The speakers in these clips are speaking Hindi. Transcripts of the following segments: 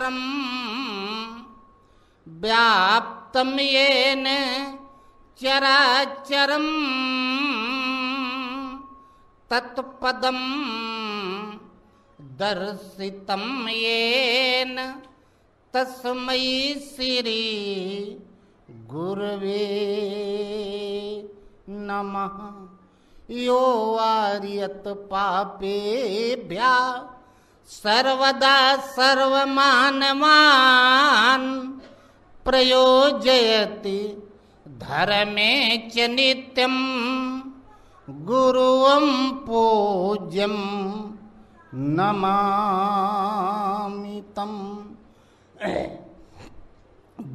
अखण्डमण्डलाकारं व्याप्तं येन चराचरं तत्पदं दर्शितं येन तस्मै श्री गुरवे नमः। यो आर्यत पापेभ्यः सर्वदा सर्वमानवान् प्रयोजयति धर्मे च नित्यं गुरुं पूज्यं नमामि तम्।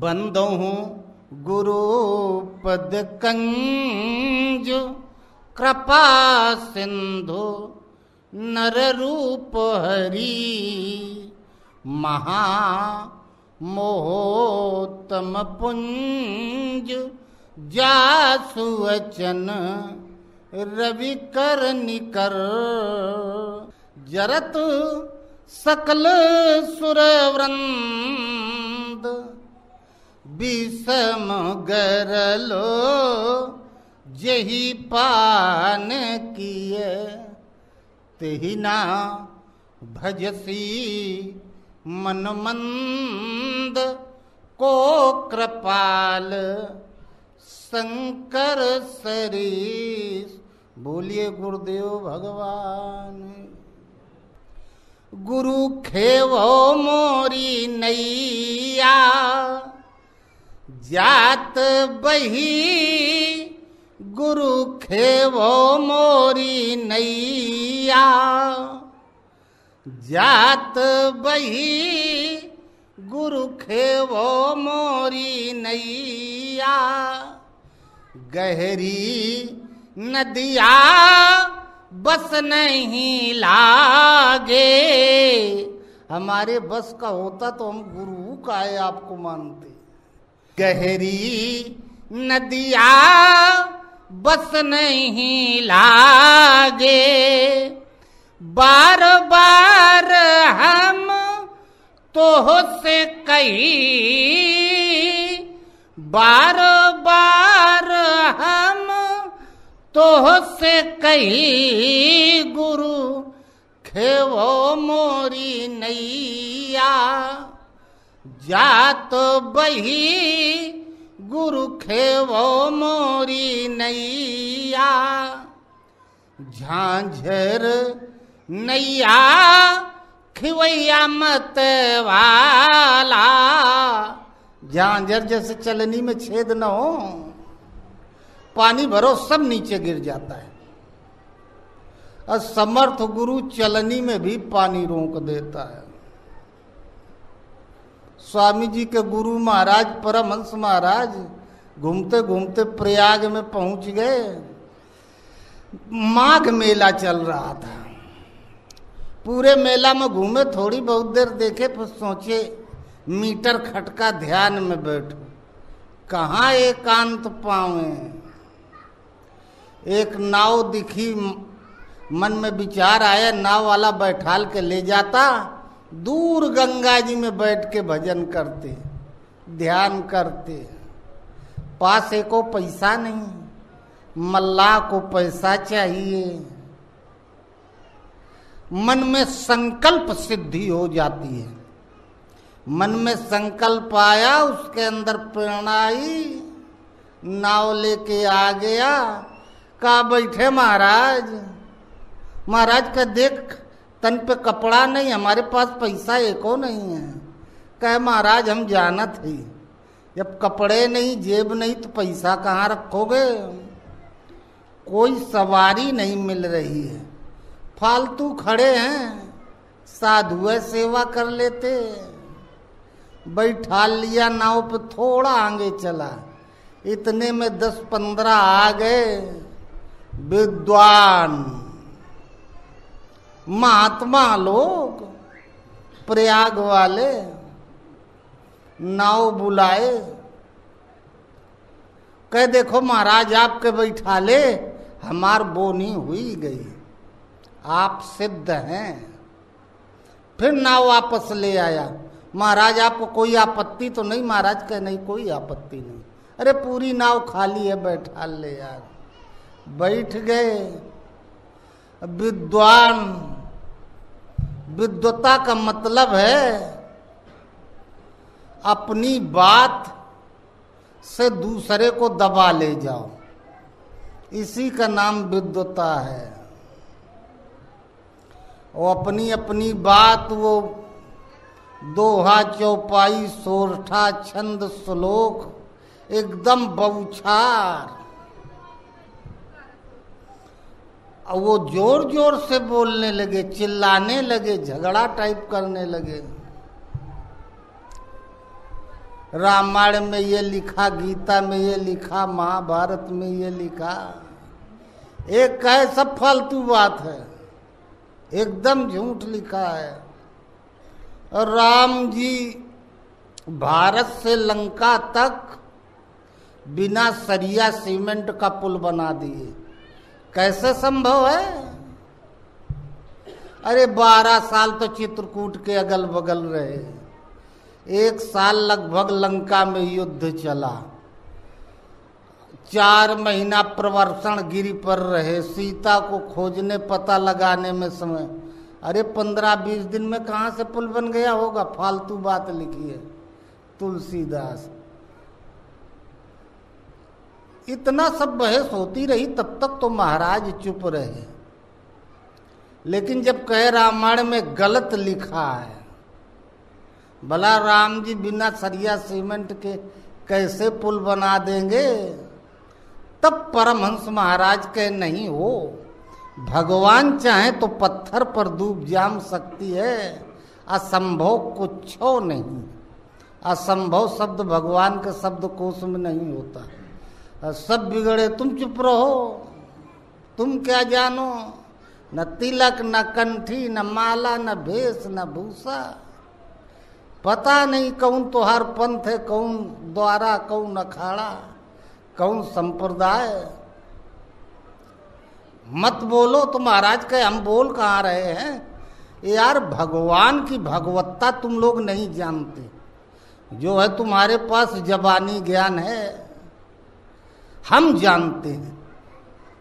बंदो गुरुपद कंज कृपा सिंधु नररूप हरि महामोहतम पुंज जासु वचन रवि कर निकर जरत सकल सुरवृंद विषम गरलो जही पान किय तेहि ना भजसी मन मंद को कृपाल शंकर सरीस। बोलिए गुरुदेव भगवान। गुरु खेवो मोरी नैया जात बही गुरु खेवो मोरी नैया जात बही गुरु खेवो मोरी नैया गहरी नदिया बस नहीं लागे। हमारे बस का होता तो हम गुरु का है आपको मानते। गहरी नदिया बस नहीं लागे बार बार हम तो से कही बार बार हम तो से कही गुरु खेवो मोरी नैया जात बही गुरु खेवो मोरी नैया झांझर नैया खिवैया मत वाला। झांझर जैसे चलनी में छेद न हो पानी भरो सब नीचे गिर जाता है। असमर्थ गुरु चलनी में भी पानी रोक देता है। स्वामी जी के गुरु महाराज परमहंस महाराज घूमते घूमते प्रयाग में पहुंच गए। माघ मेला चल रहा था। पूरे मेला में घूमे, थोड़ी बहुत देर देखे, फिर सोचे मीटर खटका ध्यान में बैठो, कहाँ एकांत पावे। एक नाव दिखी, मन में विचार आया नाव वाला बैठाल के ले जाता, दूर गंगा जी में बैठ के भजन करते, ध्यान करते। पास एको पैसा नहीं, मल्लाह को पैसा चाहिए। मन में संकल्प सिद्धि हो जाती है। मन में संकल्प आया, उसके अंदर प्रेरणा आई, नाव लेके आ गया। कहा बैठे महाराज। महाराज का देख तन पे कपड़ा नहीं, हमारे पास पैसा एको नहीं है। कहे महाराज हम जानत ही, जब कपड़े नहीं जेब नहीं तो पैसा कहाँ रखोगे। कोई सवारी नहीं मिल रही है, फालतू खड़े हैं, साधु है सेवा कर लेते। बैठा लिया नाव पे, थोड़ा आगे चला, इतने में 10-15 आ गए विद्वान महात्मा लोग, प्रयाग वाले। नाव बुलाए, कहे देखो महाराज आपके बैठा ले, हमार बोनी हुई गई, आप सिद्ध हैं। फिर नाव वापस ले आया, महाराज आपको कोई आपत्ति तो नहीं? महाराज कहे नहीं कोई आपत्ति नहीं। अरे पूरी नाव खाली है, बैठा ले यार। बैठ गए। विद्वान, विद्वता का मतलब है अपनी बात से दूसरे को दबा ले जाओ, इसी का नाम विद्वता है। वो अपनी अपनी बात, वो दोहा चौपाई सोरठा छंद श्लोक एकदम बौछार, वो जोर जोर से बोलने लगे, चिल्लाने लगे, झगड़ा टाइप करने लगे। रामायण में ये लिखा, गीता में ये लिखा, महाभारत में ये लिखा। एक कहे सब फालतू बात है, एकदम झूठ लिखा है। और राम जी भारत से लंका तक बिना सरिया सीमेंट का पुल बना दिए, कैसे संभव है? अरे 12 साल तो चित्रकूट के अगल बगल रहे, 1 साल लगभग लंका में युद्ध चला, 4 महीना प्रवर्षण गिरी पर रहे, सीता को खोजने पता लगाने में समय। अरे 15-20 दिन में कहाँ से पुल बन गया होगा? फालतू बात लिखी है तुलसीदास। इतना सब बहस होती रही, तब तक तो महाराज चुप रहे। लेकिन जब कहे रामायण में गलत लिखा है, भला राम जी बिना सरिया सीमेंट के कैसे पुल बना देंगे? तब परमहंस महाराज कहे नहीं हो, भगवान चाहे तो पत्थर पर धूप जाम सकती है, असंभव कुछ नहीं। असंभव शब्द भगवान के शब्दकोश में नहीं होता। सब बिगड़े, तुम चुप रहो, तुम क्या जानो? न तिलक, न कंठी, न माला, न भेष, न भूषा, पता नहीं कौन तोहार पंथ है, कौन द्वारा, कौन अखाड़ा, कौन संप्रदाय। मत बोलो। तो महाराज कहे हम बोल कहाँ रहे हैं यार? भगवान की भगवत्ता तुम लोग नहीं जानते, जो है तुम्हारे पास जबानी ज्ञान है हम जानते हैं,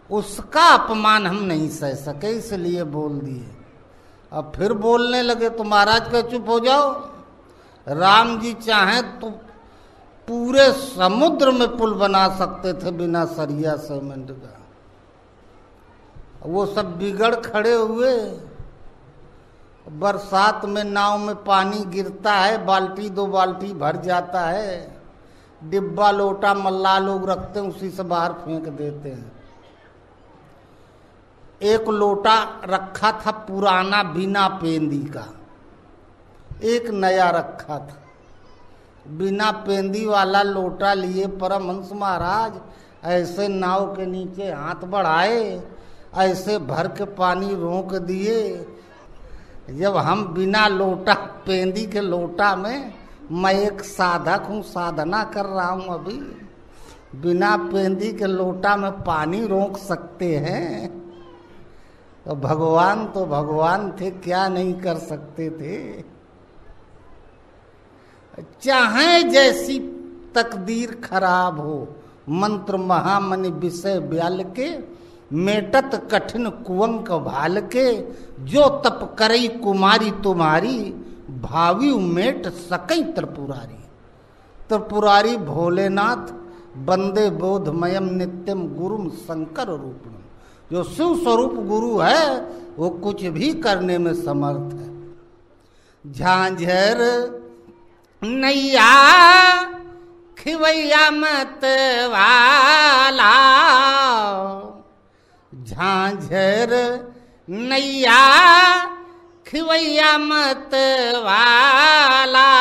उसका अपमान हम नहीं सह सके, इसलिए बोल दिए। अब फिर बोलने लगे तो महाराज कहे चुप हो जाओ, राम जी चाहे तो पूरे समुद्र में पुल बना सकते थे बिना सरिया सीमेंट का। वो सब बिगड़ खड़े हुए। बरसात में नाव में पानी गिरता है, बाल्टी 2 बाल्टी भर जाता है, डिब्बा लोटा मल्ला लोग रखते हैं, उसी से बाहर फेंक देते हैं। एक लोटा रखा था पुराना बिना पेंदी का, एक नया रखा था। बिना पेंदी वाला लोटा लिए परमहंस महाराज ऐसे नाव के नीचे हाथ बढ़ाए, ऐसे भर के पानी रोक दिए। जब हम बिना लोटा पेंदी के लोटा में, मैं एक साधक हूँ, साधना कर रहा हूँ, अभी बिना पेंदी के लोटा में पानी रोक सकते हैं? तो भगवान थे, क्या नहीं कर सकते थे? चाहे जैसी तकदीर खराब हो, मंत्र महामनि विषय ब्याल के, मेटत कठिन कुंवक भाल के, जो तप करई कुमारी तुम्हारी, भावी मेट सकई त्रिपुरारी। त्रिपुरारी भोलेनाथ बंदे बोधमयम नित्यम गुरुम शंकर रूपम। जो शिव स्वरूप गुरु है वो कुछ भी करने में समर्थ है। झांझर नैया खिवैया मत वाला, झांझर नैया खिवैया मत वाला,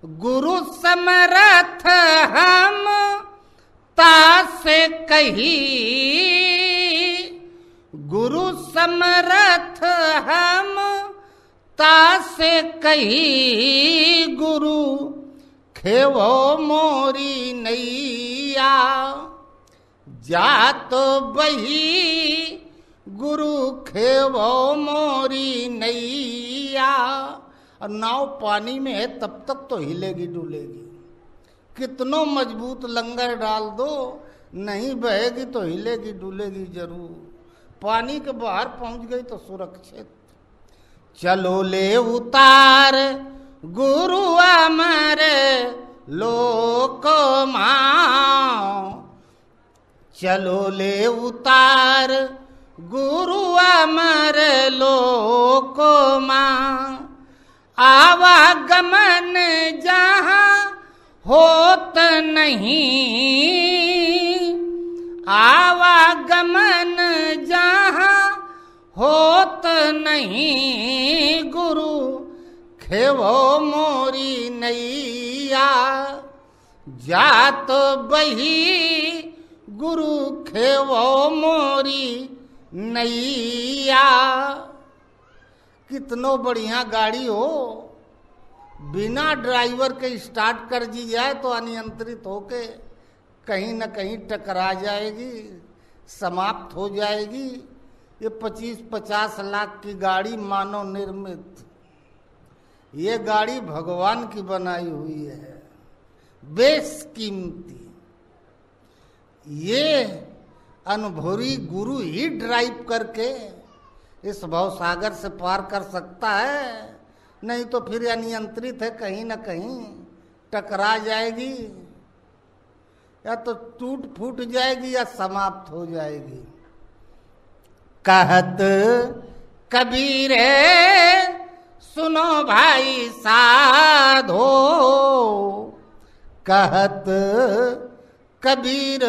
गुरु समरथ हम तासे कही, गुरु समरथ हम तासे कही, गुरु खेवो मोरी नैया, जात बही गुरु खेवो मोरी नैया। और नाव पानी में है तब तक तो हिलेगी डुलेगी, कितनो मजबूत लंगर डाल दो नहीं बहेगी तो हिलेगी डुलेगी जरूर। पानी के बाहर पहुंच गई तो सुरक्षित। चलो ले उतार गुरु अमर लोक मां, चलो ले उतार गुरु अमर लोक मां, आवागमन जहाँ होत नहीं, आवागमन जहाँ होत नहीं, गुरु खेवो मोरी नैया, जात बही गुरु खेवो मोरी नैया। कितनो बढ़िया गाड़ी हो, बिना ड्राइवर के स्टार्ट कर दी जाए तो अनियंत्रित होके कहीं न कहीं टकरा जाएगी, समाप्त हो जाएगी। ये 25-50 लाख की गाड़ी मानव निर्मित, ये गाड़ी भगवान की बनाई हुई है, बेशकीमती। ये अनुभवी गुरु ही ड्राइव करके इस भवसागर से पार कर सकता है, नहीं तो फिर अनियंत्रित है, कहीं न कहीं टकरा जाएगी, या तो टूट फूट जाएगी या समाप्त हो जाएगी। कहत कबीर सुनो भाई साधो, कहत कबीर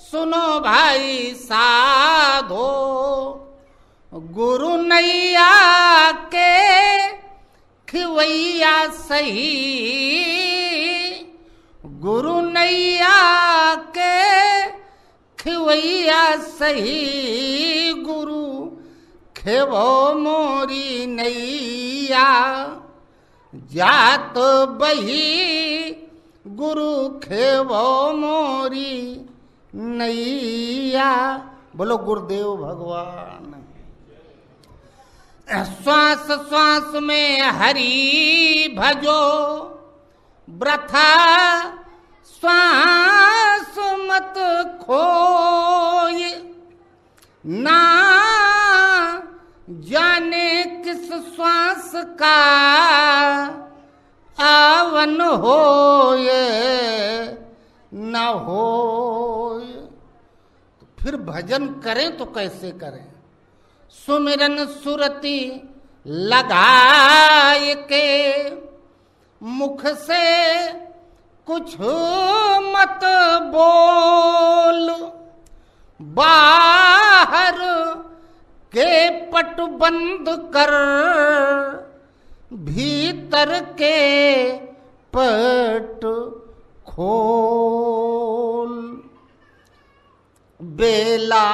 सुनो भाई साधो, गुरु नैया के खिवैया सही, गुरु नैया के खिवैया सही, गुरु खेवो मोरी नैया, जात बही गुरु खेवो मोरी नैया। बोलो गुरुदेव भगवान। श्वास श्वास में हरि भजो, वृथा श्वास मत खोय, ना जाने किस श्वास का आवन होए न होए। तो फिर भजन करें तो कैसे करें? सुमिरन सुरति लगाए के, मुख से कुछ मत बोल, बाहर के पट बंद कर, भीतर के पट खोल। बेला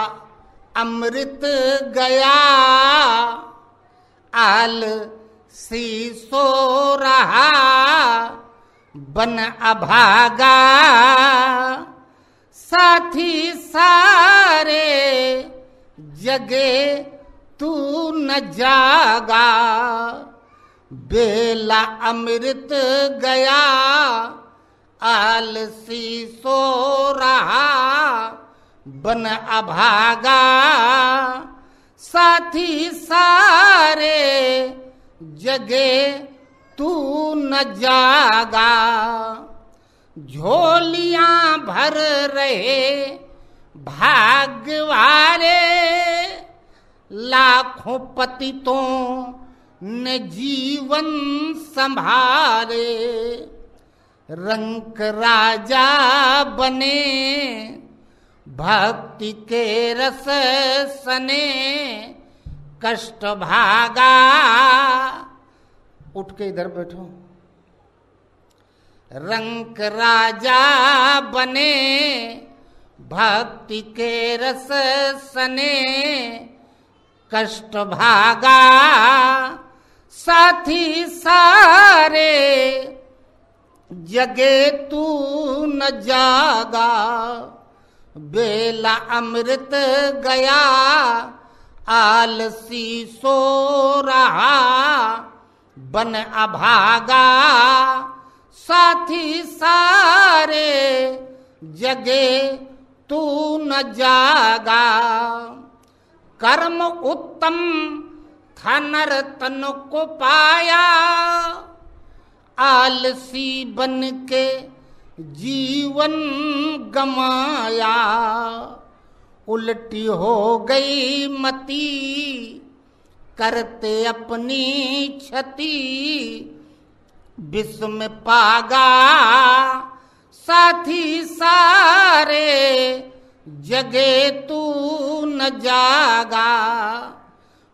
अमृत गया आलसी सो रहा, बन अभागा साथी सारे जगे तू न जागा। बेला अमृत गया आलसी सो रहा, बन अभागा साथी सारे जगे तू न जागा। झोलियां भर रहे भाग्यवारे, लाखों पतितों ने जीवन संभारे। रंक राजा बने भक्ति के रस सने कष्ट भागा। उठ के इधर बैठो। रंक राजा बने भक्ति के रस सने कष्ट भागा। साथी सारे जगे तू न जागा। बेला अमृत गया आलसी सो रहा बन अभागा। साथी सारे जगे तू न जागा। कर्म उत्तम था नर तन को पाया। आलसी बन के जीवन गमाया। उल्टी हो गई मती करते अपनी क्षति। विश्व में पागा साथी सारे जगे तू न जागा।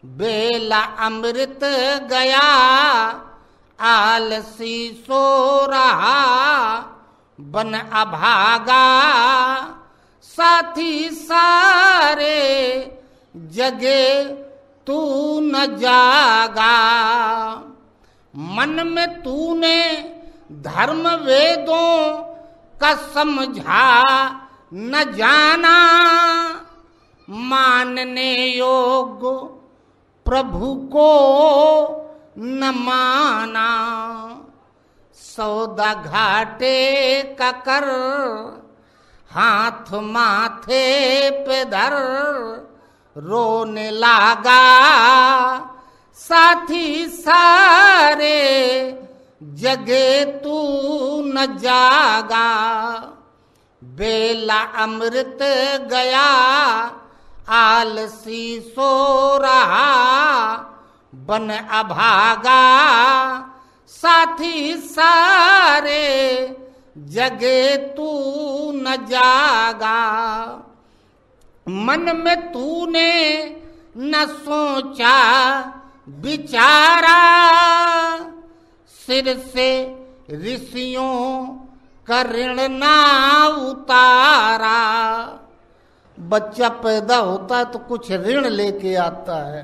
बेला अमृत गया आलसी सो रहा बन अभागा। साथी सारे जगे तू न जागा। मन में तूने धर्म वेदों का समझा न जाना। मानने योग्य प्रभु को न माना। सौदा घाटे का कर हाथ माथे पे धर रोने लगा। साथी सारे जगे तू न जागा। बेला अमृत गया आलसी सो रहा बन अभागा। साथी सारे जगे तू न जागा। मन में तूने न सोचा विचारा। सिर से ऋषियों का ऋण ना उतारा। बच्चा पैदा होता है तो कुछ ऋण लेके आता है।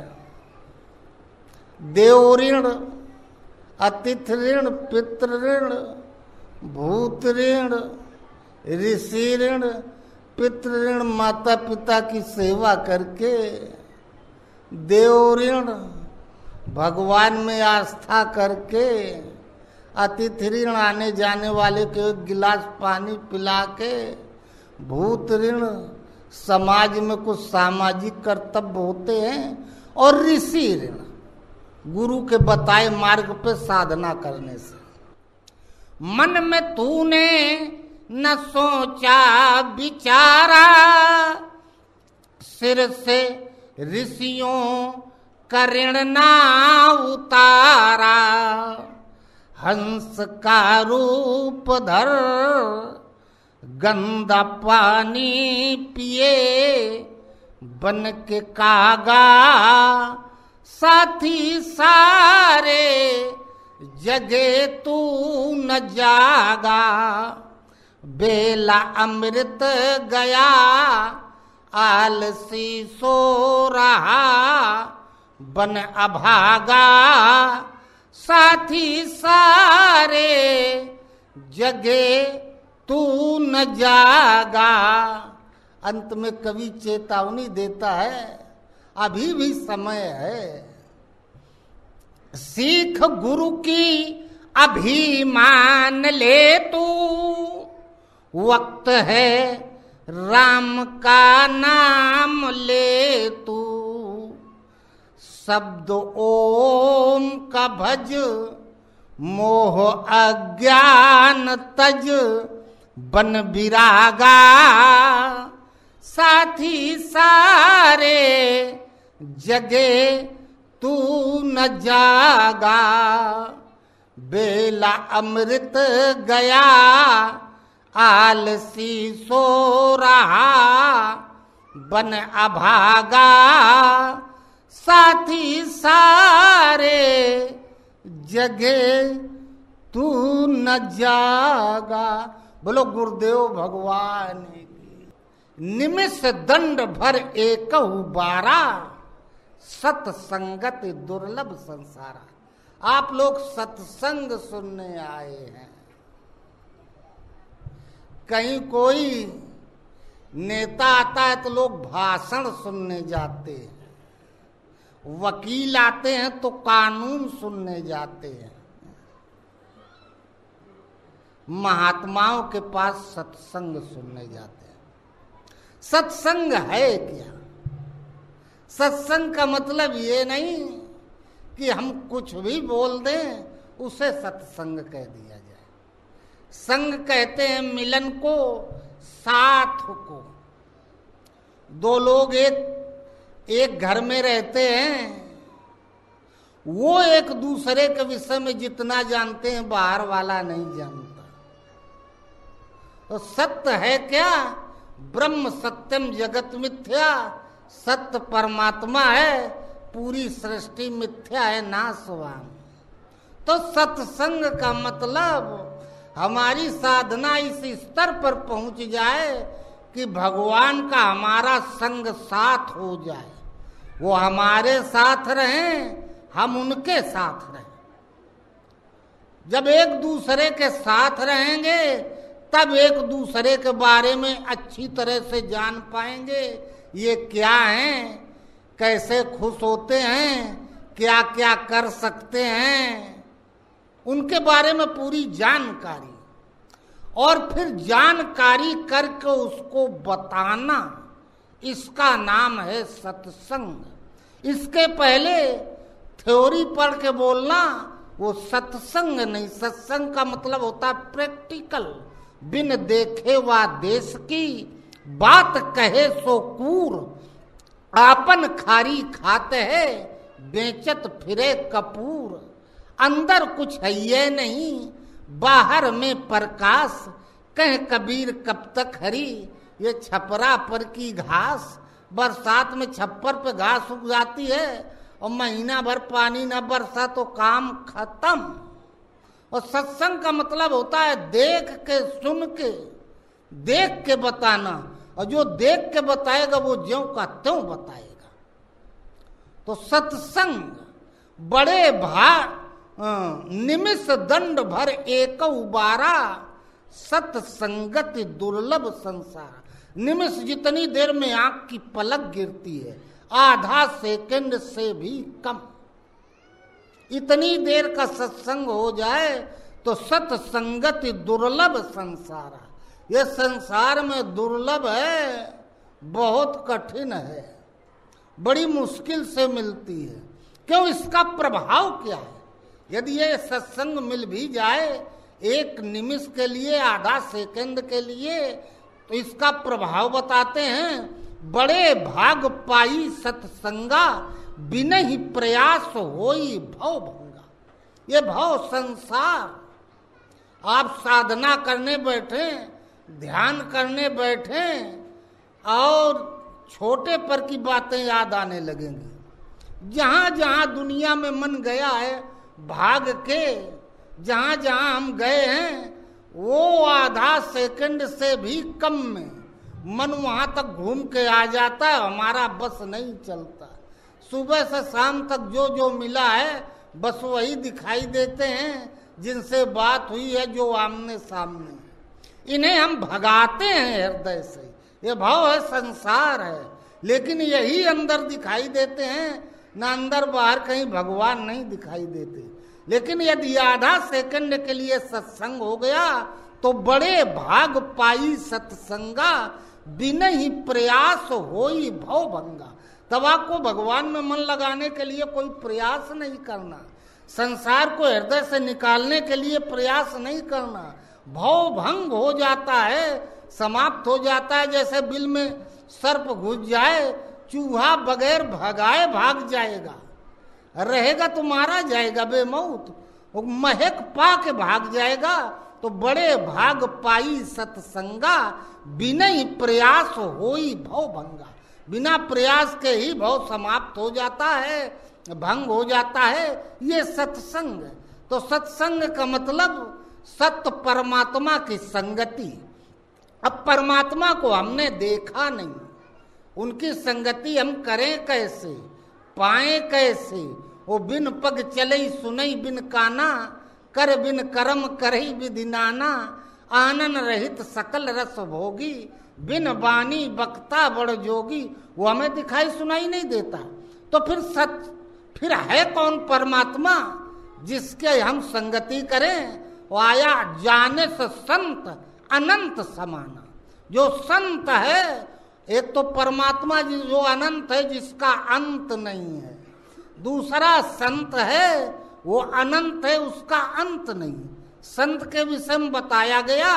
देव ऋण, अतिथि ऋण, पितृ ऋण, भूत ऋण, ऋषि ऋण, पितृ ऋण माता पिता की सेवा करके, देव ऋण भगवान में आस्था करके, अतिथि ऋण आने जाने वाले को एक गिलास पानी पिला के, भूत ऋण समाज में कुछ सामाजिक कर्तव्य होते हैं, और ऋषि ऋण गुरु के बताए मार्ग पे साधना करने से। मन में तूने न सोचा विचारा। सिर से ऋषियों का ऋण ना उतारा। हंस का रूप धर गंदा पानी पिए बन के कागा। साथी सारे जगे तू न जागा। बेला अमृत गया आलसी सो रहा बन अभागा। साथी सारे जगे तू न जागा। अंत में कवि चेतावनी देता है, अभी भी समय है। सीख गुरु की अभी मान ले तू। वक्त है राम का नाम ले तू। शब्द ओम का भज मोह अज्ञान तज बन विरागा। साथी सारे जगे तू न जागा। बेला अमृत गया आलसी सो रहा बन अभागा, साथी सारे जगे तू न जागा। बोलो गुरुदेव भगवान की। निमिष दंड भर एकहु बारा, सत्संगत दुर्लभ संसारा। आप लोग सत्संग सुनने आए हैं। कहीं कोई नेता आता है तो लोग भाषण सुनने जाते हैं, वकील आते हैं तो कानून सुनने जाते हैं। महात्माओं के पास सत्संग सुनने जाते हैं। सत्संग है क्या? सत्संग का मतलब ये नहीं कि हम कुछ भी बोल दें उसे सत्संग कह दिया जाए। संग कहते हैं मिलन को, साथ को। दो लोग एक घर में रहते हैं, वो एक दूसरे के विषय में जितना जानते हैं बाहर वाला नहीं जानता। तो सत्य है क्या? ब्रह्म सत्यम जगत मिथ्या। सत्य परमात्मा है, पूरी सृष्टि मिथ्या है, नाशवान। तो सत्संग का मतलब हमारी साधना इस स्तर पर पहुंच जाए कि भगवान का हमारा संग साथ हो जाए। वो हमारे साथ रहें, हम उनके साथ रहें। जब एक दूसरे के साथ रहेंगे तब एक दूसरे के बारे में अच्छी तरह से जान पाएंगे। ये क्या हैं, कैसे खुश होते हैं, क्या क्या कर सकते हैं, उनके बारे में पूरी जानकारी। और फिर जानकारी करके उसको बताना, इसका नाम है सत्संग। इसके पहले थ्योरी पढ़ के बोलना वो सत्संग नहीं। सत्संग का मतलब होता है प्रैक्टिकल। बिन देखे वा देश की, बात कहे सो कूर। आपन खारी खाते है, बेचत फिरे कपूर। अंदर कुछ है ये नहीं, बाहर में प्रकाश। कह कबीर कब तक हरी, ये छपरा पर की घास। बरसात में छप्पर पे घास उग जाती है और महीना भर पानी न बरसा तो काम खत्म। और सत्संग का मतलब होता है देख के, सुन के, देख के बताना। और जो देख के बताएगा वो ज्यों का त्यों बताएगा। तो सत्संग बड़े निमिष दंड भर एकहु बारा, सत्संगति दुर्लभ संसार। निमिष जितनी देर में आंख की पलक गिरती है, आधा सेकंड से भी कम, इतनी देर का सत्संग हो जाए तो सत्संगति दुर्लभ संसार। ये संसार में दुर्लभ है, बहुत कठिन है, बड़ी मुश्किल से मिलती है। क्यों? इसका प्रभाव क्या है? यदि ये सत्संग मिल भी जाए एक निमिष के लिए, आधा सेकंड के लिए, तो इसका प्रभाव बताते हैं। बड़े भाग पाई सत्संगा, बिना ही प्रयास होई भव भंगा। ये भव संसार। आप साधना करने बैठे, ध्यान करने बैठे और छोटे पर की बातें याद आने लगेंगी। जहां जहां दुनिया में मन गया है, भाग के जहां जहां हम गए हैं, वो आधा सेकंड से भी कम में मन वहां तक घूम के आ जाता है। हमारा बस नहीं चलता। सुबह से शाम तक जो जो मिला है बस वही दिखाई देते हैं, जिनसे बात हुई है, जो आमने सामने। इन्हें हम भगाते हैं हृदय से। ये भाव है, संसार है, लेकिन यही अंदर दिखाई देते हैं। ना अंदर बाहर कहीं भगवान नहीं दिखाई देते। लेकिन यदि आधा सेकंड के लिए सत्संग हो गया तो बड़े भाग पाई सत्संगा, बिना ही प्रयास होई भव भंगा। तब आपको भगवान में मन लगाने के लिए कोई प्रयास नहीं करना, संसार को हृदय से निकालने के लिए प्रयास नहीं करना। भव भंग हो जाता है, समाप्त हो जाता है। जैसे बिल में सर्प घुस जाए, चूहा बगैर भगाए भाग जाएगा, रहेगा तो मारा जाएगा बेमौत। वो महक पा के भाग जाएगा। तो बड़े भाग पाई सत्संगा, बिना प्रयास होई भव भंगा। बिना प्रयास के ही भव समाप्त हो जाता है, भंग हो जाता है, ये सत्संग। तो सत्संग का मतलब सत्य परमात्मा की संगति। अब परमात्मा को हमने देखा नहीं, उनकी संगति हम करें कैसे, पाए कैसे? वो बिन पग चलई सुनई बिन काना, कर बिन कर्म करही विधि नाना, आनन रहित सकल रस भोगी, बिन बानी बक्ता बड़ जोगी। वो हमें दिखाई सुनाई नहीं देता, तो फिर है कौन परमात्मा जिसके हम संगति करें? वो आया जाने से संत अनंत समाना। जो संत है, एक तो परमात्मा जो अनंत है, जिसका अंत नहीं है। दूसरा संत है, वो अनंत है, उसका अंत नहीं। संत के विषय में बताया गया,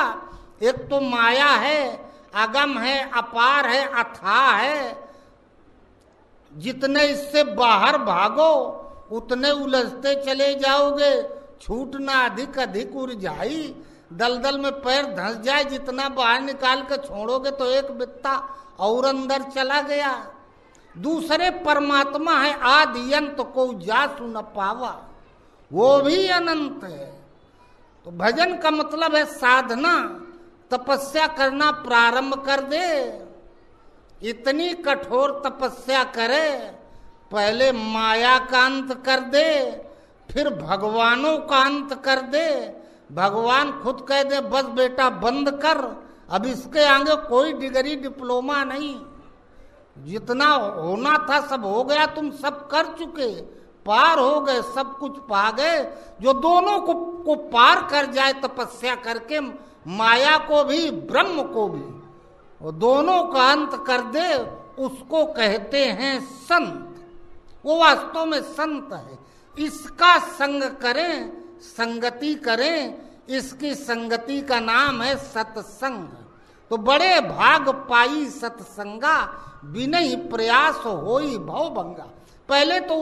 एक तो माया है, अगम है, अपार है, अथाह है। जितने इससे बाहर भागो उतने उलझते चले जाओगे, छूटना अधिक अधिक उलझाई। दलदल में पैर धंस जाए, जितना बाहर निकाल के छोड़ोगे तो एक बित्ता और अंदर चला गया। दूसरे परमात्मा है, आदि अंत को जासु न पावा, वो भी अनंत है। तो भजन का मतलब है साधना, तपस्या करना प्रारंभ कर दे। इतनी कठोर तपस्या करे, पहले माया का अंत कर दे, फिर भगवानों का अंत कर दे। भगवान खुद कह दे बस बेटा बंद कर, अब इसके आगे कोई डिग्री डिप्लोमा नहीं, जितना होना था सब हो गया, तुम सब कर चुके, पार हो गए, सब कुछ पा गए। जो दोनों को पार कर जाए तपस्या करके, माया को भी ब्रह्म को भी, वो दोनों का अंत कर दे, उसको कहते हैं संत। वो वास्तव में संत है। इसका संग करें, संगति करें, इसकी संगति का नाम है सत्संग। तो बड़े भाग पाई सत्संगा, बिना प्रयास होई भव भंगा। पहले तो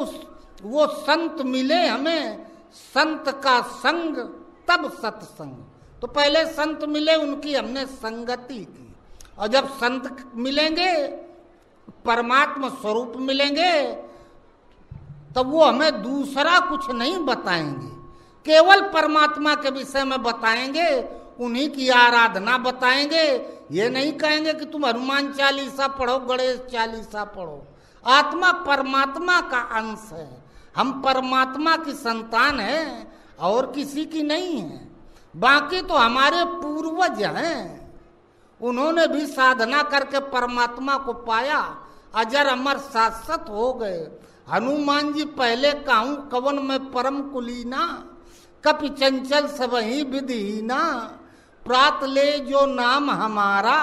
वो संत मिले हमें, संत का संग तब सत्संग। तो पहले संत मिले, उनकी हमने संगति की, और जब संत मिलेंगे, परमात्मा स्वरूप मिलेंगे, तब वो हमें दूसरा कुछ नहीं बताएंगे, केवल परमात्मा के विषय में बताएंगे, उन्हीं की आराधना बताएंगे। ये नहीं कहेंगे कि तुम हनुमान चालीसा पढ़ो, गणेश चालीसा पढ़ो। आत्मा परमात्मा का अंश है, हम परमात्मा की संतान हैं और किसी की नहीं है। बाकी तो हमारे पूर्वज हैं, उन्होंने भी साधना करके परमात्मा को पाया, अजर अमर शाश्वत हो गए। हनुमान जी पहले कहूं कवन में परम कुलीना, कपि चंचल सबही विधिहीना, प्रात ले जो नाम हमारा,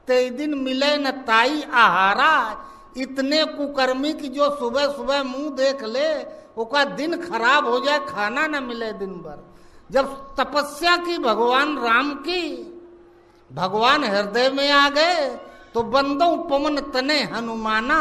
ते दिन मिले न ताई आहारा। इतने कुकर्मी की जो सुबह सुबह मुंह देख ले, उसका दिन खराब हो जाए, खाना न मिले दिन भर। जब तपस्या की भगवान राम की, भगवान हृदय में आ गए, तो बंदों पवन तने हनुमाना,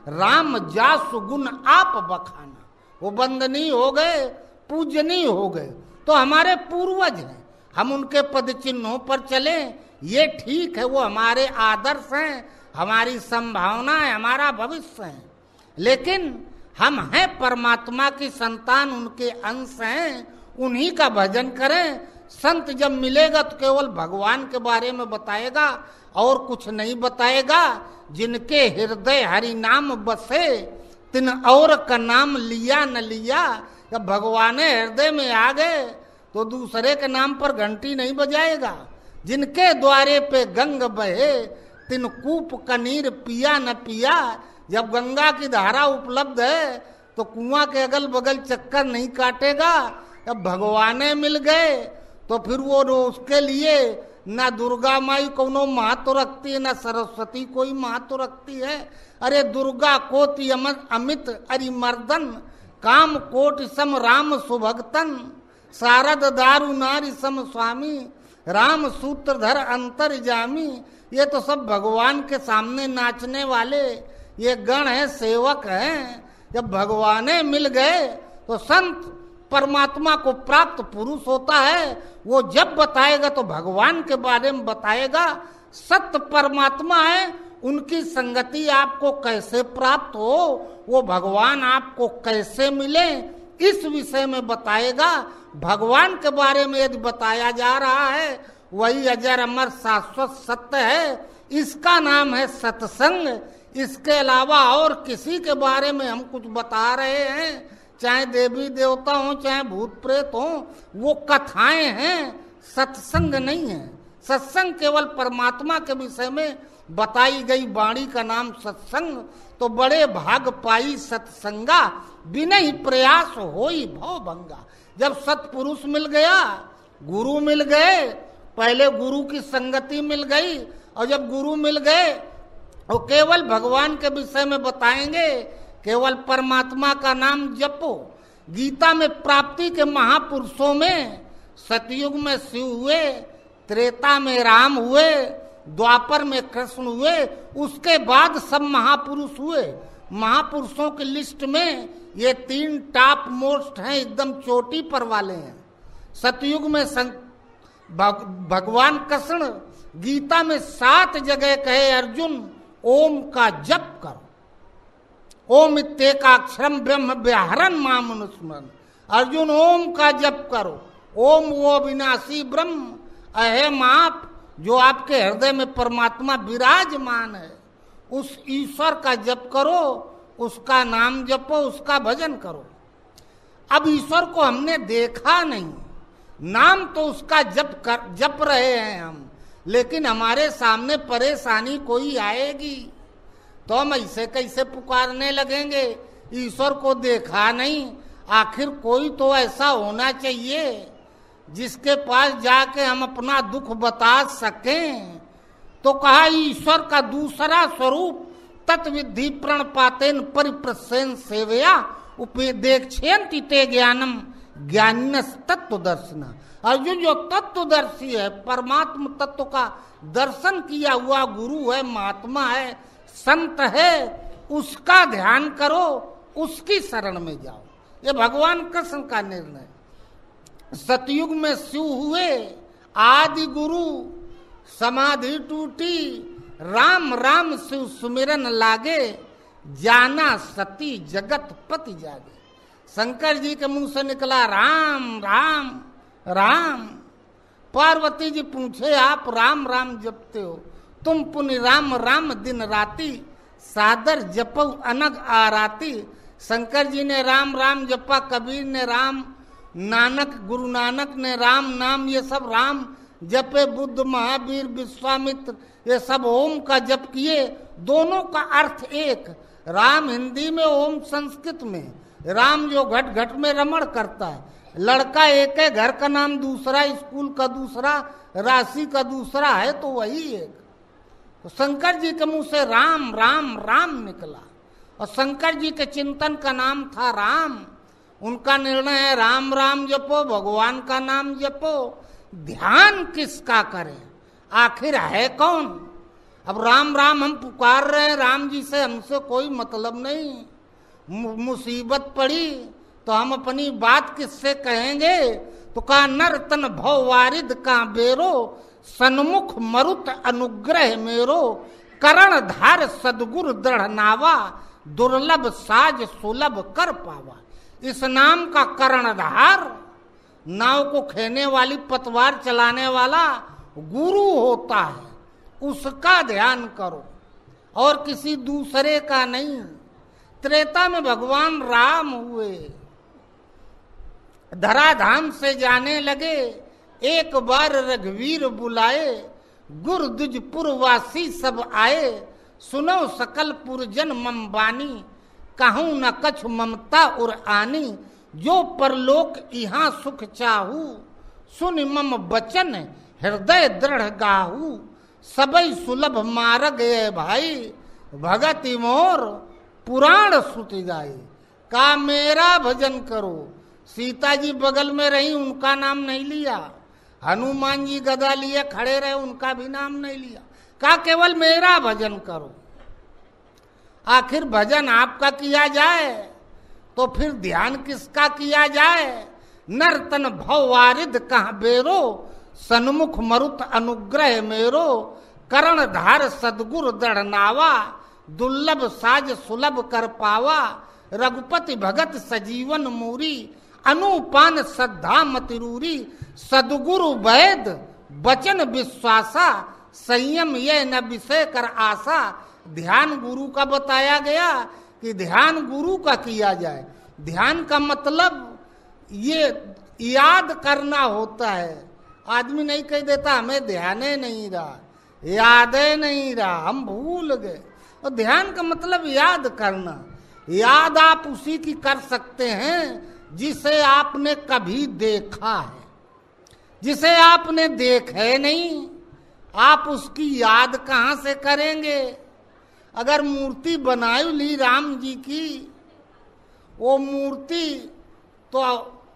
राम जासु गुण आप बखाना। वो बंदनीय हो गए, पूजनीय हो गए। तो हमारे पूर्वज हैं, हम उनके पद चिन्हों पर चले, ये ठीक है, वो हमारे आदर्श हैं, हमारी संभावना है, हमारा भविष्य है। लेकिन हम हैं परमात्मा की संतान, उनके अंश हैं, उन्हीं का भजन करें। संत जब मिलेगा तो केवल भगवान के बारे में बताएगा और कुछ नहीं बताएगा। जिनके हृदय हरि नाम बसे, तिन और का नाम लिया न लिया। जब भगवान हृदय में आ गए तो दूसरे के नाम पर घंटी नहीं बजाएगा। जिनके द्वारे पे गंग बहे, तिन कूप कनीर पिया न पिया। जब गंगा की धारा उपलब्ध है तो कुआं के अगल बगल चक्कर नहीं काटेगा। जब भगवाने मिल गए तो फिर वो उसके लिए ना दुर्गा माई कोनो महत्व रखती है, ना सरस्वती कोई महत्व रखती है। अरे दुर्गा कोटि अमित अरिमर्दन, काम कोटि सम राम सुभगतन, शारद दारु नारी सम स्वामी, राम सूत्रधर अंतर जामी। ये तो सब भगवान के सामने नाचने वाले ये गण हैं, सेवक हैं। जब भगवाने मिल गए तो संत परमात्मा को प्राप्त पुरुष होता है, वो जब बताएगा तो भगवान के बारे में बताएगा। सत्य परमात्मा है, उनकी संगति आपको कैसे प्राप्त हो, वो भगवान आपको कैसे मिले, इस विषय में बताएगा। भगवान के बारे में यदि बताया जा रहा है, वही अजर अमर शाश्वत सत्य है, इसका नाम है सत्संग। इसके अलावा और किसी के बारे में हम कुछ बता रहे हैं, चाहे देवी देवता हो चाहे भूत प्रेत हो, वो कथाएं हैं, सत्संग नहीं है। सत्संग केवल परमात्मा के विषय में बताई गई वाणी का नाम सत्संग। तो बड़े भाग पाई सत्संगा, बिना ही प्रयास होई भव भंगा। जब सत्पुरुष मिल गया, गुरु मिल गए, पहले गुरु की संगति मिल गई, और जब गुरु मिल गए वो केवल भगवान के विषय में बताएंगे, केवल परमात्मा का नाम जपो। गीता में प्राप्ति के महापुरुषों में सतयुग में शिव हुए, त्रेता में राम हुए, द्वापर में कृष्ण हुए, उसके बाद सब महापुरुष हुए। महापुरुषों की लिस्ट में ये 3 टॉप मोस्ट हैं, एकदम चोटी पर वाले हैं। सतयुग में भगवान कृष्ण गीता में 7 जगह कहे, अर्जुन ओम का जप करो, ओम इत्येकाक्षरम ब्रह्म व्याहरण मामनुस्मरण। अर्जुन ओम का जप करो, ओम वो विनाशी ब्रह्म अहम आप, जो आपके हृदय में परमात्मा विराजमान है, उस ईश्वर का जप करो, उसका नाम जपो, उसका भजन करो। अब ईश्वर को हमने देखा नहीं, नाम तो उसका जप रहे हैं हम, लेकिन हमारे सामने परेशानी कोई आएगी तो हम ऐसे कैसे पुकारने लगेंगे। ईश्वर को देखा नहीं, आखिर कोई तो ऐसा होना चाहिए जिसके पास जाके हम अपना दुख बता सकें। तो कहा ईश्वर का दूसरा स्वरूप तत्विधि प्रणपातेन परिप्रसेन सेवया उपेदेक्षेन्ति ते ज्ञानम ज्ञानिनस् तत्व दर्शन। अर्जुन जो तत्वदर्शी है, परमात्म तत्व का दर्शन किया हुआ गुरु है, महात्मा है, संत है, उसका ध्यान करो, उसकी शरण में जाओ। ये भगवान कृष्ण का निर्णय। सतयुग में शिव हुए, आदि गुरु, समाधि टूटी, राम राम शिव सुमिरन लागे, जाना सती जगत पति जागे। शंकर जी के मुंह से निकला राम राम राम। पार्वती जी पूछे, आप राम राम जपते हो, तुम पुनि राम राम दिन राती, सादर जपो अनग आराती। शंकर जी ने राम राम जपा, कबीर ने राम, नानक गुरु नानक ने राम नाम, ये सब राम जपे, बुद्ध महावीर विश्वामित्र ये सब ओम का जप किए। दोनों का अर्थ एक, राम हिंदी में, ओम संस्कृत में। राम जो घट घट में रमण करता है, लड़का एक है, घर का नाम दूसरा, स्कूल का दूसरा, राशि का दूसरा है, तो वही एक। तो शंकर जी के मुंह से राम राम राम निकला, और शंकर जी के चिंतन का नाम था राम। उनका निर्णय है राम राम जपो, भगवान का नाम जपो, ध्यान किसका करें, आखिर है कौन। अब राम राम हम पुकार रहे हैं, राम जी से हमसे कोई मतलब नहीं। मुसीबत पड़ी तो हम अपनी बात किससे कहेंगे। तो कहा नर तन भव वारिद का बेरो, सन्मुख मरुत अनुग्रह मेरो, करण धार सदगुरु दृढ़ नावा, दुर्लभ साज सुलभ कर पावा। इस नाम का कर्णधार, नाव को खेने वाली पतवार चलाने वाला गुरु होता है, उसका ध्यान करो और किसी दूसरे का नहीं। त्रेता में भगवान राम हुए, धराधाम से जाने लगे, एक बार रघुवीर बुलाए, गुर दुज पुरवासी सब आए, सुनो सकल पुरजन मम बानी, कहूं न कछु ममता उर आनी, जो परलोक यहाँ सुख चाहू, सुन मम बचन हृदय दृढ़ गाहू, सबई सुलभ मार्ग ये भाई, भगति मोर पुराण सुत जाए। का मेरा भजन करो। सीता जी बगल में रही, उनका नाम नहीं लिया। हनुमान जी गदा लिए खड़े रहे, उनका भी नाम नहीं लिया। का केवल मेरा भजन करो। आखिर भजन आपका किया जाए तो फिर ध्यान किसका किया जाए। नर्तन भव वारिद कह बेरो, सन्मुख मरुत अनुग्रह मेरो, करण धार सदगुरु दृढ़ नावा, दुर्लभ साज सुलभ कर पावा, रघुपति भगत सजीवन मूरी, अनुपान श्रद्धा मतिरूरी, सदगुरु वैद वचन विश्वासा, संयम ये न विषय कर आशा। ध्यान गुरु का बताया गया कि ध्यान गुरु का किया जाए। ध्यान का मतलब ये याद करना होता है। आदमी नहीं कह देता हमें ध्यान ही नहीं रहा, याद ही नहीं रहा, हम भूल गए। और ध्यान का मतलब याद करना। याद आप उसी की कर सकते हैं जिसे आपने कभी देखा है। जिसे आपने देखा नहीं, आप उसकी याद कहाँ से करेंगे। अगर मूर्ति बनाई ली राम जी की, वो मूर्ति तो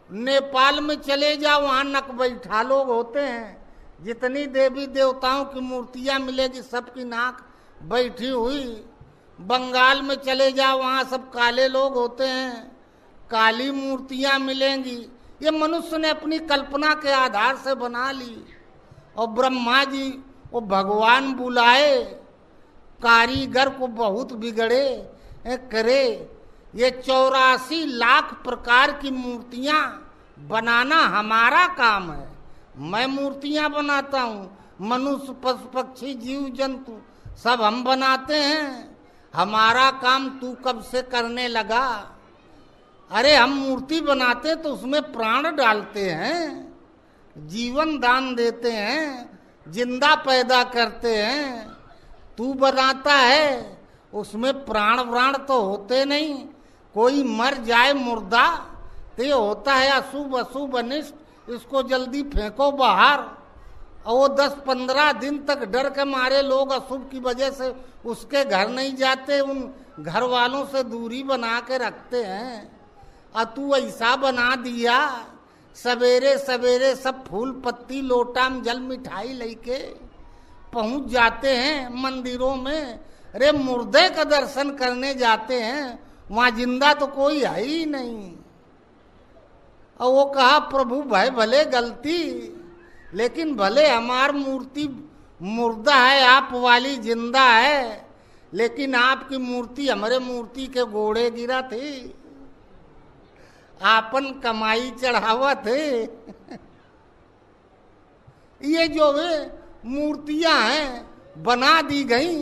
नेपाल में चले जाओ, वहाँ नकबैठा लोग होते हैं। जितनी देवी देवताओं की मूर्तियां मिलेगी सबकी नाक बैठी हुई। बंगाल में चले जाओ, वहाँ सब काले लोग होते हैं, काली मूर्तियां मिलेंगी। ये मनुष्य ने अपनी कल्पना के आधार से बना ली। और ब्रह्मा जी वो भगवान बुलाए, कारीगर को बहुत बिगड़े करे। ये 84 लाख प्रकार की मूर्तियां बनाना हमारा काम है। मैं मूर्तियां बनाता हूँ, मनुष्य पशु पक्षी जीव जंतु सब हम बनाते हैं। हमारा काम तू कब से करने लगा। अरे हम मूर्ति बनाते तो उसमें प्राण डालते हैं, जीवन दान देते हैं, जिंदा पैदा करते हैं। तू बनाता है उसमें प्राण व्राण तो होते नहीं। कोई मर जाए मुर्दा तो ये होता है अशुभ अशुभ अनिष्ट, इसको जल्दी फेंको बाहर। और वो 10-15 दिन तक डर के मारे लोग अशुभ की वजह से उसके घर नहीं जाते, उन घर वालों से दूरी बना के रखते हैं। और तू ऐसा बना दिया, सवेरे सवेरे सब फूल पत्ती लोटा में जल मिठाई लेके पहुंच जाते हैं मंदिरों में। अरे मुर्दे का दर्शन करने जाते हैं, वहां जिंदा तो कोई है ही नहीं। और वो कहा प्रभु भाई भले गलती, लेकिन भले हमार मूर्ति मुर्दा है, आप वाली जिंदा है, लेकिन आपकी मूर्ति हमारे मूर्ति के गोड़े गिरा थी, आपन कमाई चढ़ावा थे। ये जो वे मूर्तियां हैं बना दी गई।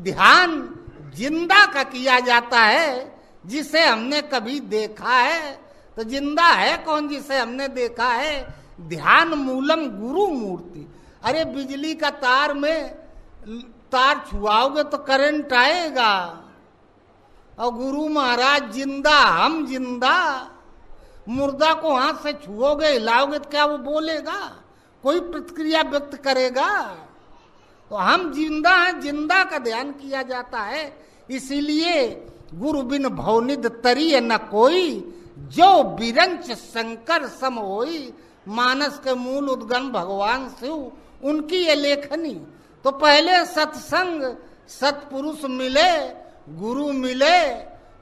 ध्यान जिंदा का किया जाता है, जिसे हमने कभी देखा है। तो जिंदा है कौन जिसे हमने देखा है? ध्यान मूलम गुरु मूर्ति। अरे बिजली का तार में तार छुआओगे तो करंट आएगा। और गुरु महाराज जिंदा, हम जिंदा। मुर्दा को हाथ से छुओगे हिलाओगे तो क्या वो बोलेगा? कोई प्रतिक्रिया व्यक्त करेगा? तो हम जिंदा हैं, जिंदा का ध्यान किया जाता है। इसीलिए गुरु बिन भवनिध तरीय न कोई, जो बिरंच शंकर सम होई। मानस के मूल उद्गम भगवान शिव, उनकी ये लेखनी। तो पहले सत्संग, सत्पुरुष मिले, गुरु मिले,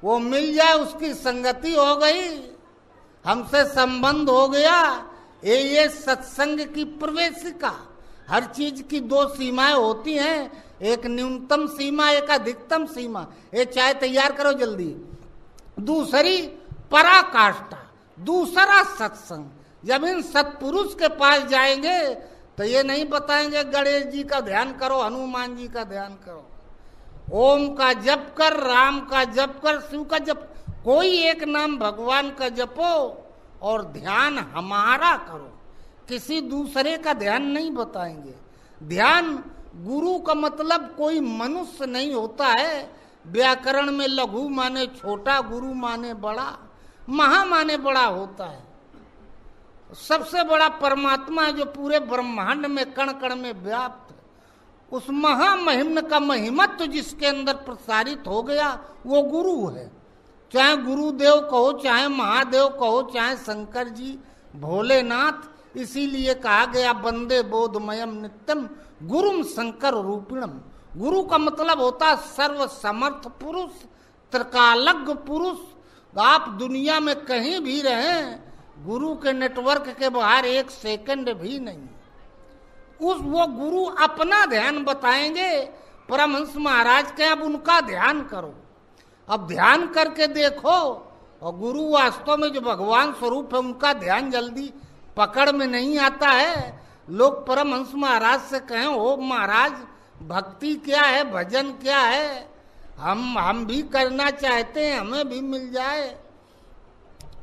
वो मिल जाए, उसकी संगति हो गई, हमसे संबंध हो गया। ये सत्संग की प्रवेशिका। हर चीज की 2 सीमाएं होती हैं, एक न्यूनतम सीमा, एक अधिकतम सीमा। ये चाय तैयार करो जल्दी। दूसरी पराकाष्ठा, दूसरा सत्संग। जब इन सत्पुरुष के पास जाएंगे तो ये नहीं बताएंगे गणेश जी का ध्यान करो, हनुमान जी का ध्यान करो, ओम का जप कर, राम का जप कर, शिव का जप, कोई एक नाम भगवान का जपो और ध्यान हमारा करो। किसी दूसरे का ध्यान नहीं बताएंगे। ध्यान गुरु का मतलब कोई मनुष्य नहीं होता है। व्याकरण में लघु माने छोटा, गुरु माने बड़ा, महा माने बड़ा होता है। सबसे बड़ा परमात्मा है जो पूरे ब्रह्मांड में कण कण में व्याप्त है। उस महामहिम्न का महिमत्व जिसके अंदर प्रसारित हो गया वो गुरु है। चाहे गुरुदेव कहो, चाहे महादेव कहो, चाहे शंकर जी, भोलेनाथ। इसीलिए कहा गया वंदे बोधमयम नित्यम गुरुम शंकर रूपिणम। गुरु का मतलब होता सर्व समर्थ पुरुष, त्रिकालज्ञ पुरुष। आप दुनिया में कहीं भी रहें, गुरु के नेटवर्क के बाहर एक सेकंड भी नहीं। वो गुरु अपना ध्यान बताएंगे। परमहंस महाराज के अब उनका ध्यान करो, अब ध्यान करके देखो। और गुरु वास्तव में जो भगवान स्वरूप है उनका ध्यान जल्दी पकड़ में नहीं आता है। लोग परमहंस महाराज से कहें, ओ महाराज भक्ति क्या है, भजन क्या है, हम भी करना चाहते हैं, हमें भी मिल जाए।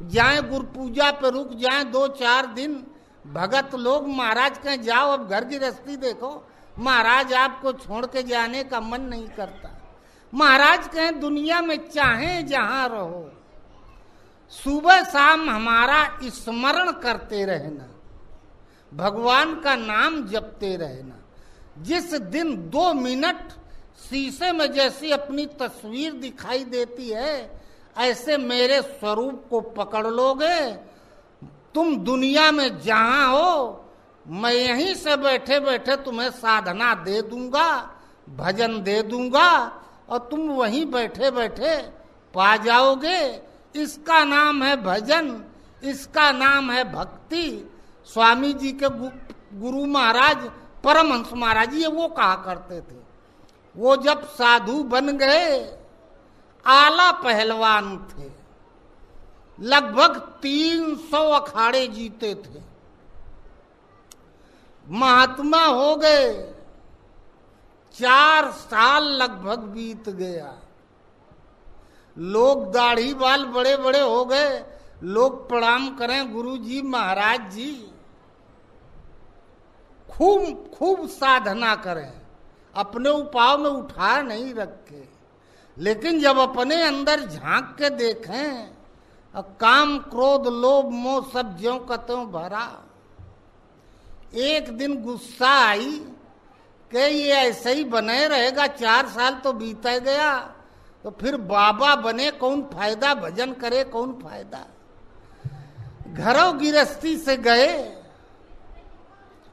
जाए गुरु पूजा पे रुक जाए 2-4 दिन। भगत लोग महाराज कहें जाओ अब घर गृहस्थी देखो, महाराज आपको छोड़ के जाने का मन नहीं करता। महाराज कहें दुनिया में चाहे जहां रहो, सुबह शाम हमारा स्मरण करते रहना, भगवान का नाम जपते रहना। जिस दिन 2 मिनट शीशे में जैसी अपनी तस्वीर दिखाई देती है, ऐसे मेरे स्वरूप को पकड़ लोगे, तुम दुनिया में जहां हो, मैं यहीं से बैठे बैठे तुम्हें साधना दे दूंगा, भजन दे दूंगा, और तुम वहीं बैठे बैठे पा जाओगे। इसका नाम है भजन, इसका नाम है भक्ति। स्वामी जी के गुरु महाराज परमहंस महाराज ये वो कहा करते थे। वो जब साधु बन गए, आला पहलवान थे, लगभग 300 अखाड़े जीते थे, महात्मा हो गए, 4 साल लगभग बीत गया। लोग दाढ़ी बाल बड़े बड़े हो गए, लोग प्रणाम करें गुरु जी महाराज जी, खूब खूब साधना करें, अपने उपाय में उठा नहीं रखे। लेकिन जब अपने अंदर झांक के देखें, काम क्रोध लोभ मोह सब ज्यों का त्यों भरा। एक दिन गुस्सा आई कि ये ऐसे ही बने रहेगा, 4 साल तो बीता गया, तो फिर बाबा बने कौन फायदा, भजन करे कौन फायदा। घरों गृहस्थी से गए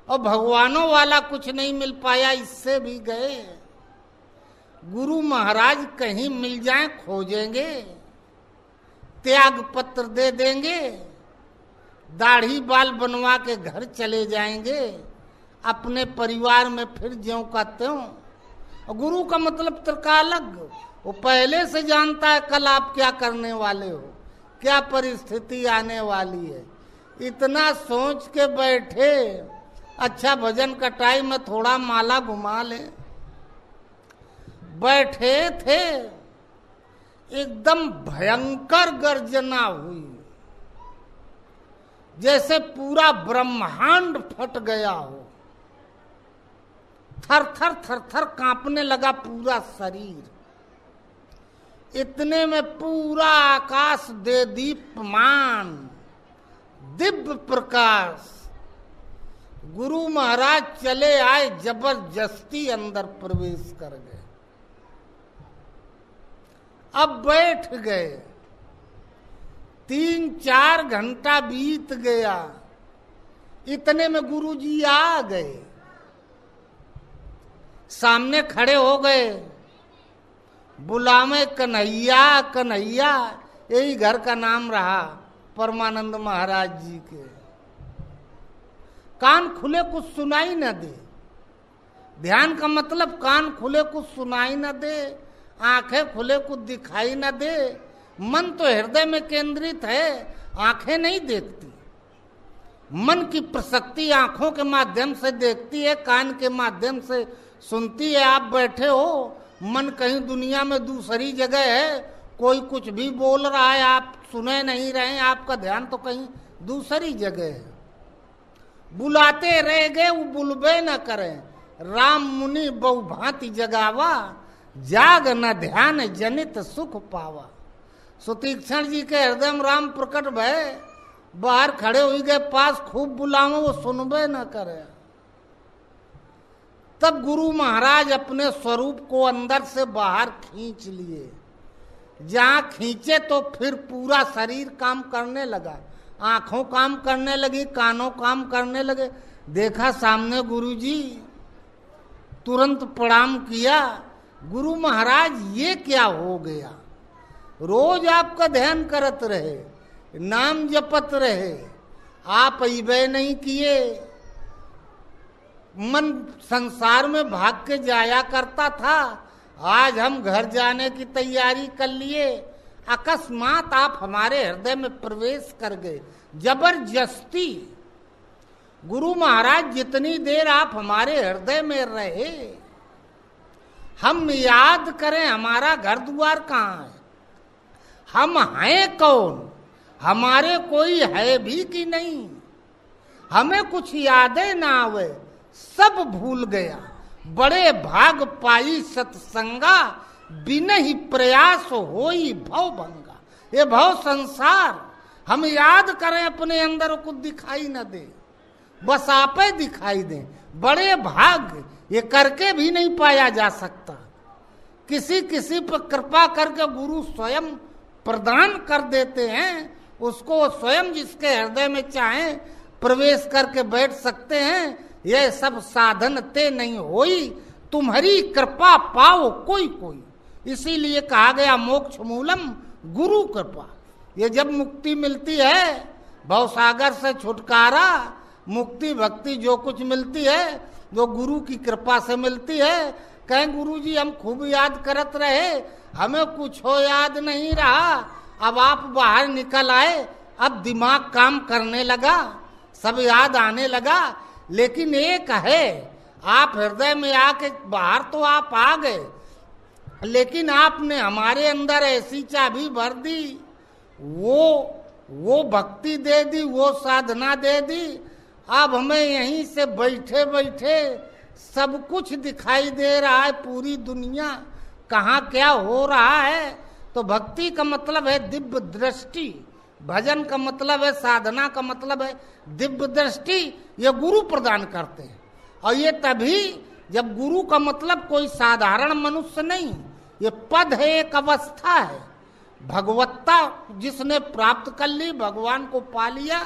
और भगवानों वाला कुछ नहीं मिल पाया, इससे भी गए। गुरु महाराज कहीं मिल जाए खोजेंगे, त्याग पत्र दे देंगे, दाढ़ी बाल बनवा के घर चले जाएंगे, अपने परिवार में फिर ज्यों का त्यों। और गुरु का मतलब तरीका अलग, वो पहले से जानता है कल आप क्या करने वाले हो, क्या परिस्थिति आने वाली है। इतना सोच के बैठे, अच्छा भजन का टाइम में थोड़ा माला घुमा ले। बैठे थे, एकदम भयंकर गर्जना हुई, जैसे पूरा ब्रह्मांड फट गया हो। थर थर थर थर कांपने लगा पूरा शरीर। इतने में पूरा आकाश दे दीप्यमान, दिव्य प्रकाश। गुरु महाराज चले आए, जबरदस्ती अंदर प्रवेश कर गए। अब बैठ गए, 3-4 घंटा बीत गया। इतने में गुरुजी आ गए, सामने खड़े हो गए, बुलावे कन्हैया कन्हैया, यही घर का नाम रहा परमानंद महाराज जी के। कान खुले कुछ सुनाई न दे, ध्यान का मतलब कान खुले कुछ सुनाई न दे, आंखें खुले कुछ दिखाई न दे। मन तो हृदय में केंद्रित है, आंखें नहीं देखती। मन की प्रसक्ति आंखों के माध्यम से देखती है, कान के माध्यम से सुनती है। आप बैठे हो, मन कहीं दुनिया में दूसरी जगह है, कोई कुछ भी बोल रहा है, आप सुने नहीं रहे, आपका ध्यान तो कहीं दूसरी जगह है। बुलाते रह गए, वो बुलबे न करें। राम मुनि बहुभांति जगावा, जाग न ध्यान जनित सुख पावा। सुतीक्षण जी के हृदय में राम प्रकट भय, बाहर खड़े हुई गए, पास खूब बुलाओ, वो सुनबे न करे। तब गुरु महाराज अपने स्वरूप को अंदर से बाहर खींच लिए। जहां खींचे तो फिर पूरा शरीर काम करने लगा, आंखों काम करने लगी, कानों काम करने लगे। देखा सामने गुरुजी, तुरंत प्रणाम किया। गुरु महाराज ये क्या हो गया, रोज आपका ध्यान करत रहे, नाम जपत रहे, आप अइबे नहीं किए। मन संसार में भाग के जाया करता था, आज हम घर जाने की तैयारी कर लिए, अकस्मात आप हमारे हृदय में प्रवेश कर गए जबरदस्ती। गुरु महाराज जितनी देर आप हमारे हृदय में रहे, हम याद करें हमारा घर द्वार कहाँ है, हम हैं कौन, हमारे कोई है भी कि नहीं, हमें कुछ यादें ना आवे, सब भूल गया। बड़े भाग पाई सत्संगा, बिन ही प्रयास होई भव भंगा। ये भव संसार हम याद करें, अपने अंदर कुछ दिखाई न दे, बस आपे दिखाई दे। बड़े भाग ये करके भी नहीं पाया जा सकता। किसी किसी पर कृपा करके गुरु स्वयं प्रदान कर देते हैं, उसको स्वयं जिसके हृदय में चाहे प्रवेश करके बैठ सकते हैं। यह सब साधन ते नहीं होई, तुम्हारी कृपा पाओ कोई कोई। इसीलिए कहा गया मोक्ष मूलम गुरु कृपा। ये जब मुक्ति मिलती है, भवसागर से छुटकारा, मुक्ति भक्ति जो कुछ मिलती है वो गुरु की कृपा से मिलती है। कहें गुरु जी हम खूब याद करत रहे, हमें कुछ हो याद नहीं रहा। अब आप बाहर निकल आए, अब दिमाग काम करने लगा, सब याद आने लगा। लेकिन एक है, आप हृदय में आके, बाहर तो आप आ गए, लेकिन आपने हमारे अंदर ऐसी चाबी भर दी, वो भक्ति दे दी, वो साधना दे दी। अब हमें यहीं से बैठे बैठे सब कुछ दिखाई दे रहा है, पूरी दुनिया कहाँ क्या हो रहा है। तो भक्ति का मतलब है दिव्य दृष्टि, भजन का मतलब है, साधना का मतलब है दिव्य दृष्टि। ये गुरु प्रदान करते हैं, और ये तभी जब गुरु का मतलब कोई साधारण मनुष्य नहीं, ये पद है, एक अवस्था है। भगवत्ता जिसने प्राप्त कर ली, भगवान को पा लिया,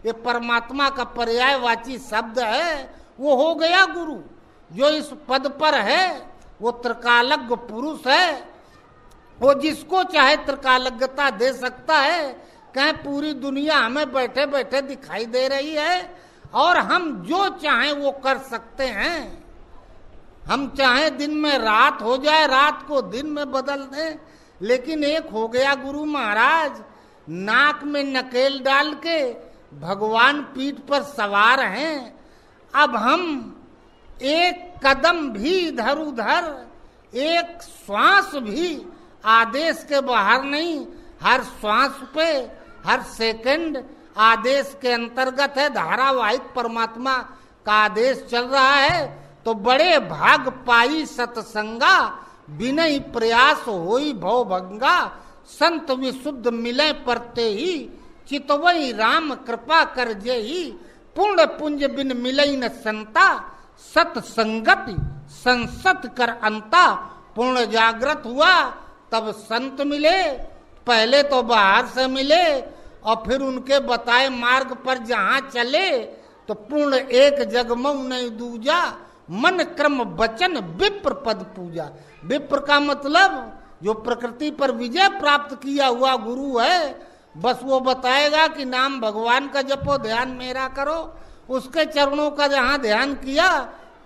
ये परमात्मा का पर्यायवाची शब्द है, वो हो गया गुरु। जो इस पद पर है वो त्रिकालज्ञ पुरुष है, वो जिसको चाहे त्रिकालज्ञता दे सकता है। कहें पूरी दुनिया हमें बैठे बैठे दिखाई दे रही है, और हम जो चाहें वो कर सकते हैं। हम चाहें दिन में रात हो जाए, रात को दिन में बदल दें, लेकिन एक हो गया गुरु महाराज। नाक में नकेल डाल के भगवान पीठ पर सवार हैं। अब हम एक कदम भी इधर उधर, एक श्वास भी आदेश के बाहर नहीं, हर श्वास पे, हर सेकंड आदेश के अंतर्गत है। धारावाहिक परमात्मा का आदेश चल रहा है। तो बड़े भाग पाई सत्संगा, बिनय प्रयास होई भव भंगा। संत विशुद्ध मिले परते ही, चितवई राम कृपा कर जेही। पूर्ण पुंज बिन मिलई न संता, सत्संगति संसत कर अंता। पूर्ण जागृत हुआ तब संत मिले, पहले तो बाहर से मिले, और फिर उनके बताए मार्ग पर जहाँ चले तो पूर्ण एक जगमऊ नहीं दूजा। मन क्रम वचन विप्र पद पूजा। विप्र का मतलब जो प्रकृति पर विजय प्राप्त किया हुआ गुरु है, बस वो बताएगा कि नाम भगवान का जपो, ध्यान मेरा करो। उसके चरणों का जहाँ ध्यान किया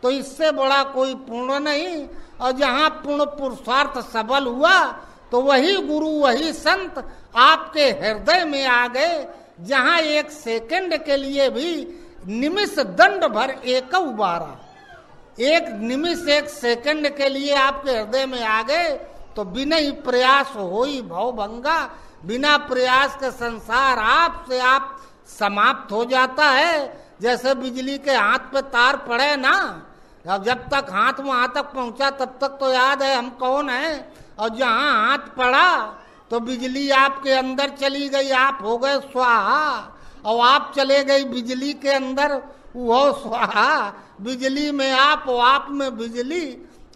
तो इससे बड़ा कोई पूर्ण नहीं। और जहाँ पूर्ण पुरुषार्थ सबल हुआ तो वही गुरु, वही संत आपके हृदय में आ गए। जहाँ एक सेकंड के लिए भी निमिष दंड भर एक उबारा, एक निमिष एक सेकंड के लिए आपके हृदय में आ गए तो बिना ही प्रयास होई भव भंगा। बिना प्रयास के संसार आपसे आप समाप्त हो जाता है। जैसे बिजली के हाथ पे तार पड़े ना, अब जब तक हाथ वहां तक पहुंचा तब तक तो याद है हम कौन हैं, और जहां हाथ पड़ा तो बिजली आपके अंदर चली गई, आप हो गए स्वाहा, और आप चले गई बिजली के अंदर, वो स्वाहा। बिजली में आप में बिजली,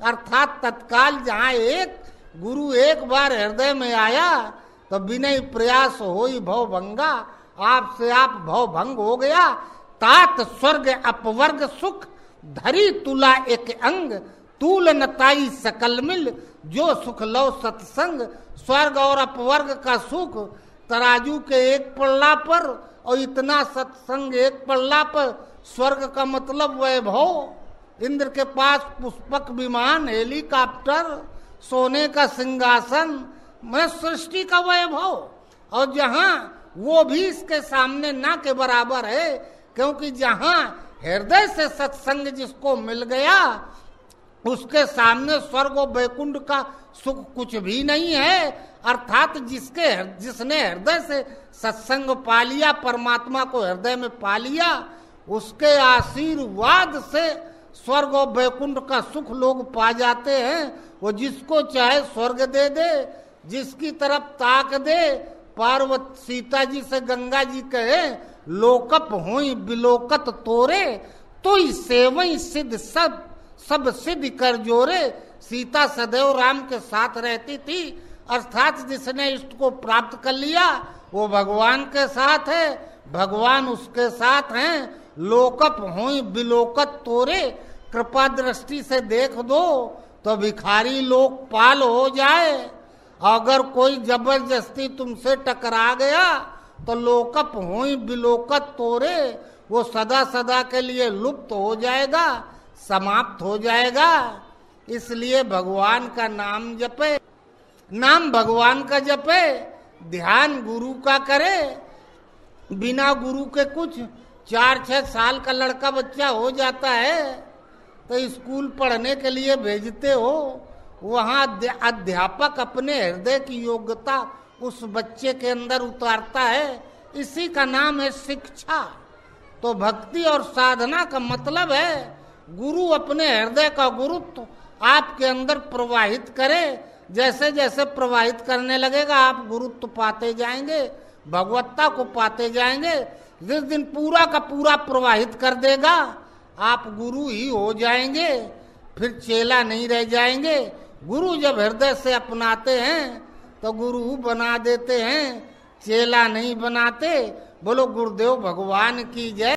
अर्थात तत्काल जहाँ एक गुरु एक बार हृदय में आया तो बिना प्रयास होई भव भंगा। आपसे आप भव भंग हो गया। तात स्वर्ग अपवर्ग सुख, धरी तुला एक अंग। तूल नताई सकल मिल, जो सुख लो सत्संग। स्वर्ग और अपवर्ग का सुख तराजू के एक पल्ला पर और इतना सत्संग एक पल्ला पर। स्वर्ग का मतलब वैभव। इंद्र के पास पुष्पक विमान, हेलीकॉप्टर, सोने का सिंहासन, मैं सृष्टि का वैभव। और जहां वो भी इसके सामने ना के बराबर है, क्योंकि जहां हृदय से सत्संग जिसको मिल गया उसके सामने स्वर्ग और वैकुंठ का सुख कुछ भी नहीं है। अर्थात जिसने हृदय से सत्संग पा लिया, परमात्मा को हृदय में पा लिया, उसके आशीर्वाद से स्वर्ग और वैकुंठ का सुख लोग पा जाते हैं। वो जिसको चाहे स्वर्ग दे दे, जिसकी तरफ ताक दे। पार्वती सीता जी से गंगा जी कहे, लोकप होई बिलोकत तोरे, तो सेवई सिद्ध सब सिद्ध कर जोरे। सीता सदैव राम के साथ रहती थी, अर्थात जिसने इष्ट को प्राप्त कर लिया वो भगवान के साथ है, भगवान उसके साथ हैं। लोकप होई बिलोकत तोरे, कृपा दृष्टि से देख दो तो भिखारी लोकपाल हो जाए। अगर कोई जबरदस्ती तुमसे टकरा गया तो लोकप होई बिलोकत तोरे, वो सदा सदा के लिए लुप्त हो जाएगा, समाप्त हो जाएगा। इसलिए भगवान का नाम जपे, नाम भगवान का जपे, ध्यान गुरु का करे। बिना गुरु के कुछ 4-6 साल का लड़का बच्चा हो जाता है तो स्कूल पढ़ने के लिए भेजते हो, वहाँ अध्यापक अपने हृदय की योग्यता उस बच्चे के अंदर उतारता है। इसी का नाम है शिक्षा। तो भक्ति और साधना का मतलब है गुरु अपने हृदय का गुरुत्व आपके अंदर प्रवाहित करे। जैसे जैसे प्रवाहित करने लगेगा आप गुरुत्व पाते जाएंगे, भगवत्ता को पाते जाएंगे। जिस दिन पूरा का पूरा प्रवाहित कर देगा आप गुरु ही हो जाएंगे, फिर चेला नहीं रह जाएंगे। गुरु जब हृदय से अपनाते हैं तो गुरु बना देते हैं, चेला नहीं बनाते। बोलो गुरुदेव भगवान की जय।